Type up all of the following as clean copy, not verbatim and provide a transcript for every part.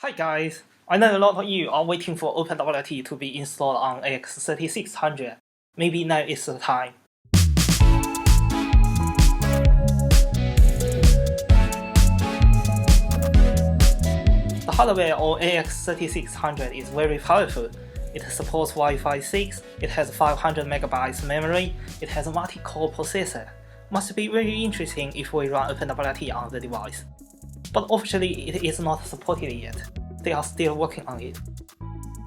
Hi guys, I know a lot of you are waiting for OpenWRT to be installed on AX3600. Maybe now is the time. The hardware on AX3600 is very powerful. It supports Wi-Fi 6, it has 500 MB memory, it has a multi-core processor. Must be very interesting if we run OpenWRT on the device. But officially it is not supported yet. They are still working on it.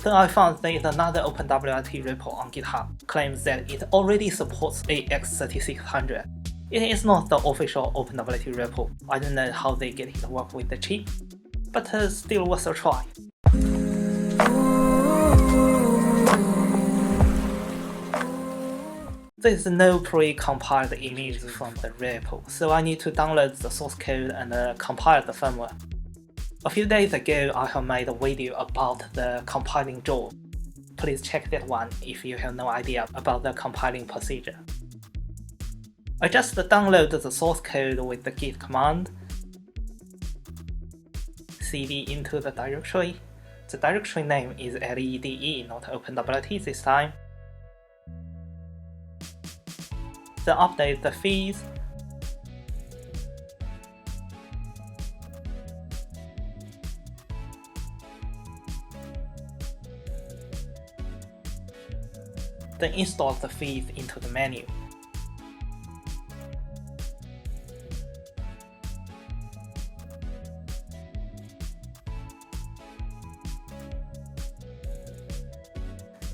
Then I found there is another OpenWRT repo on GitHub claims that it already supports AX3600. It is not the official OpenWRT repo. I don't know how they get it to work with the chip, but still worth a try. There is no pre-compiled image from the repo, so I need to download the source code and compile the firmware. A few days ago, I have made a video about the compiling job. Please check that one if you have no idea about the compiling procedure. I just downloaded the source code with the git command, cd into the directory. The directory name is LEDE, not OpenWRT this time. Then update the feeds. Then install the feeds into the menu.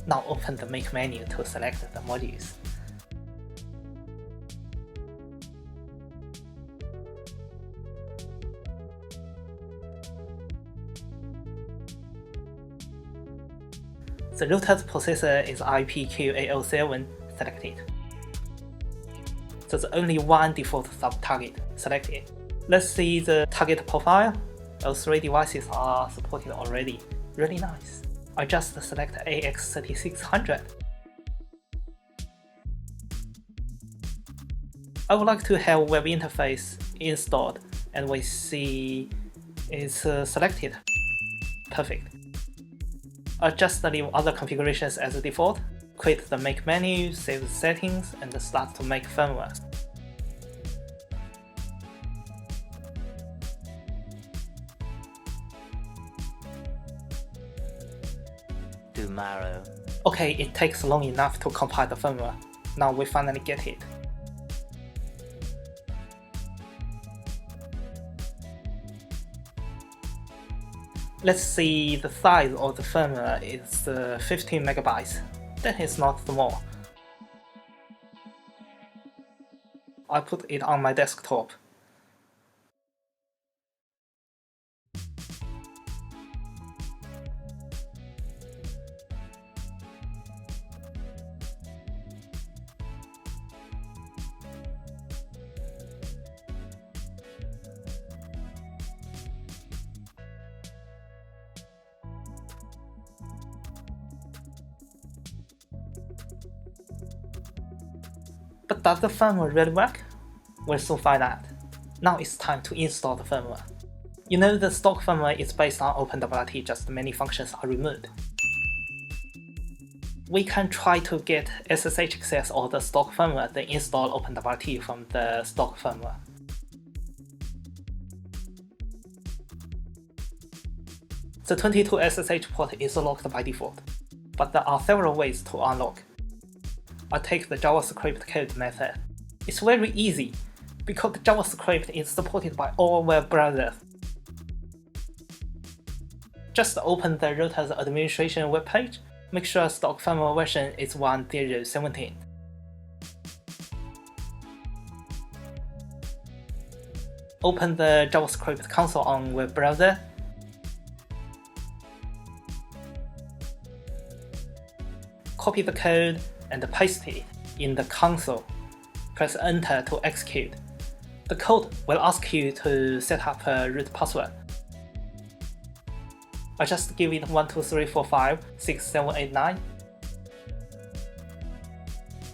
Now open the Make menu to select the modules. The router's processor is IPQ807 selected. There's only one default sub-target selected. Let's see the target profile. All three devices are supported already. Really nice. I just select AX3600. I would like to have web interface installed, and we see it's selected. Perfect. I just leave other configurations as default, quit the Make menu, save the settings, and start to make firmware. Tomorrow. Okay, it takes long enough to compile the firmware. Now we finally get it. Let's see, the size of the firmware is 15 MB. That is not small. I put it on my desktop. But does the firmware really work? We'll soon find out. Now it's time to install the firmware. You know the stock firmware is based on OpenWRT, just many functions are removed. We can try to get SSH access or the stock firmware, then install OpenWRT from the stock firmware. The 22 SSH port is locked by default, but there are several ways to unlock. I take the JavaScript code method. It's very easy, because JavaScript is supported by all web browsers. Just open the router's administration webpage, make sure stock firmware version is 10.17. Open the JavaScript console on web browser. Copy the code and paste it in the console. Press enter to execute. The code will ask you to set up a root password. I just give it 123456789.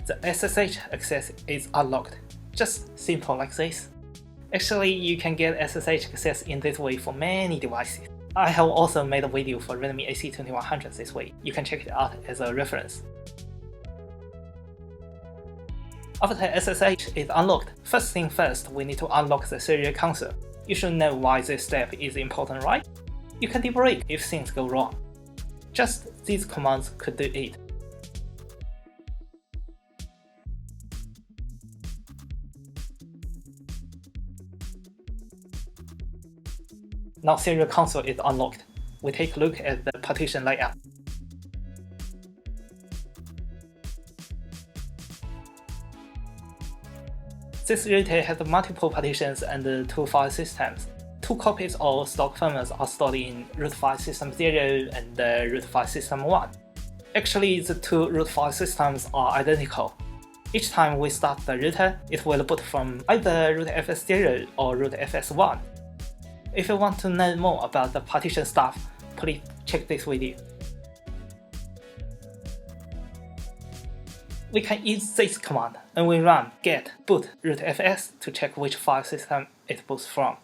The SSH access is unlocked. Just simple like this. Actually, you can get SSH access in this way for many devices. I have also made a video for Redmi AC2100 this week, you can check it out as a reference. After SSH is unlocked, first thing first, we need to unlock the serial console. You should know why this step is important, right? You can debrick if things go wrong. Just these commands could do it. Now serial console is unlocked. We take a look at the partition layout. This router has multiple partitions and 2 file systems. 2 copies of stock firmwares are stored in root file system 0 and root file system 1. Actually, the 2 root file systems are identical. Each time we start the router, it will boot from either root FS0 or root FS1. If you want to know more about the partition stuff, please check this video. We can use this command, nvram get boot rootfs to check which file system it boots from.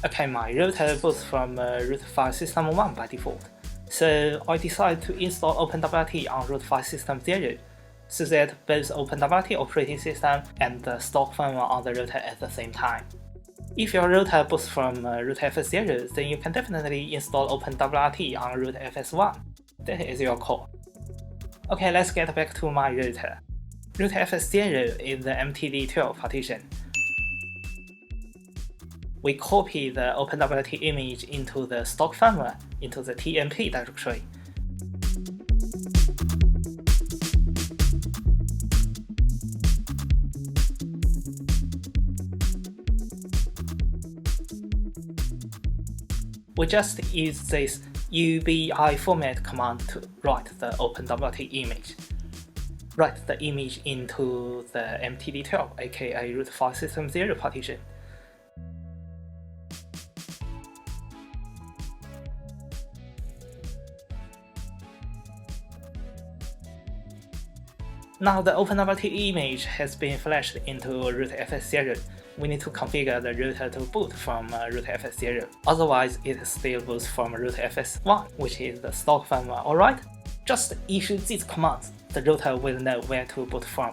Okay, my router boots from root file system 1 by default. So I decided to install OpenWRT on root file system 0, so that both OpenWRT operating system and the stock firmware on the router at the same time. If your router boots from root FS0, then you can definitely install OpenWRT on root FS1. That is your call. Okay, let's get back to my router. Root FS0 is the MTD12 partition. We copy the OpenWRT image into the stock firmware into the TMP directory. We just use this ubiformat command to write the OpenWRT image. Write the image into the MTD12, aka root file system 0 partition. Now the OpenWRT image has been flashed into root FS0. We need to configure the router to boot from root FS0. Otherwise, it still boots from root FS1, which is the stock firmware, alright? Just issue these commands, the router will know where to boot from.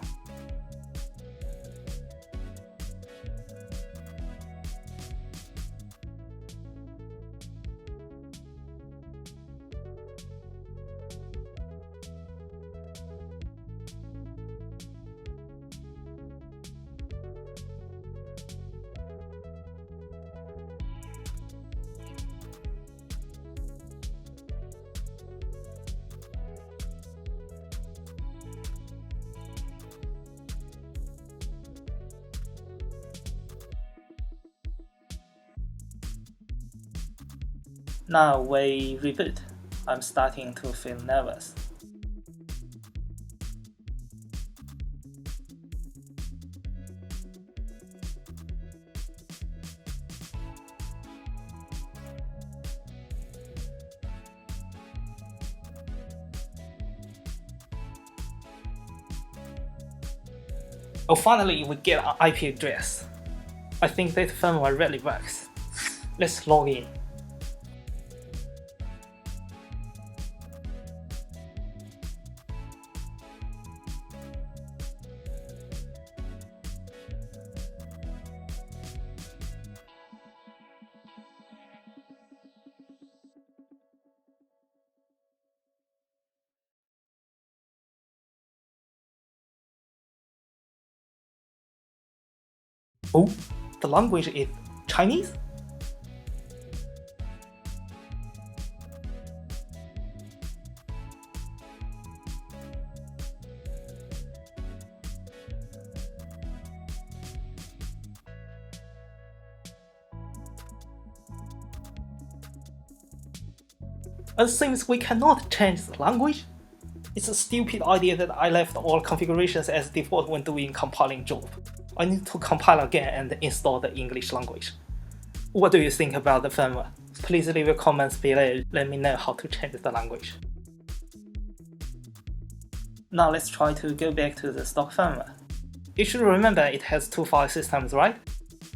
Now we reboot. I'm starting to feel nervous. Oh, finally we get an IP address. I think that firmware really works. Let's log in. Oh, the language is Chinese? It seems we cannot change the language. It's a stupid idea that I left all configurations as default when doing compiling job. I need to compile again and install the English language. What do you think about the firmware? Please leave your comments below, let me know how to change the language. Now let's try to go back to the stock firmware. You should remember it has two file systems, right?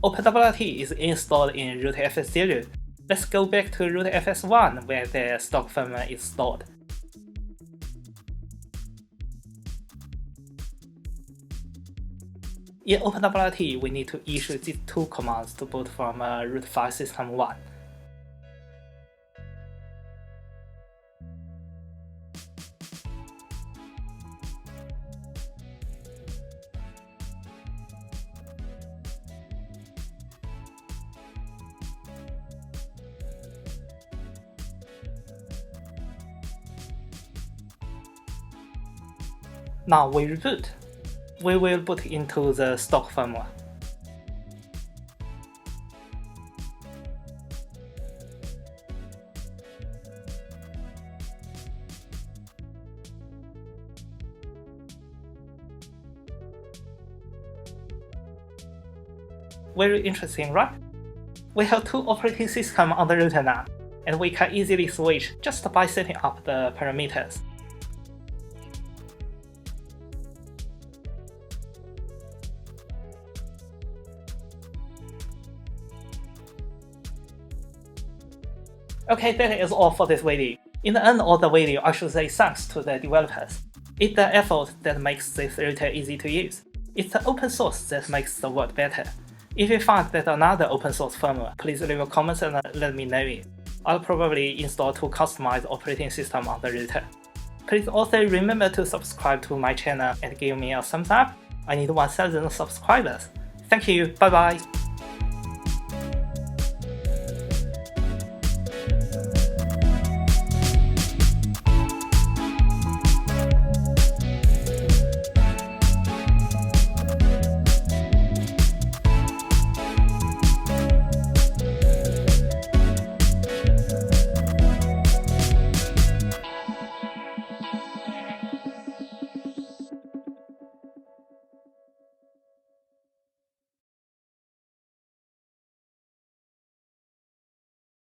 OpenWRT is installed in root FS0. Let's go back to root FS1 where the stock firmware is stored. In OpenWRT, we need to issue these two commands to boot from root file system 1. Now we reboot. We will boot into the stock firmware. Very interesting, right? We have two operating systems on the router now, and we can easily switch just by setting up the parameters. Okay, that is all for this video. In the end of the video, I should say thanks to the developers. It's the effort that makes this router easy to use. It's the open source that makes the world better. If you find that another open source firmware, please leave a comment and let me know it. I'll probably install two customized operating systems on the router. Please also remember to subscribe to my channel and give me a thumbs up. I need 1,000 subscribers. Thank you, bye bye.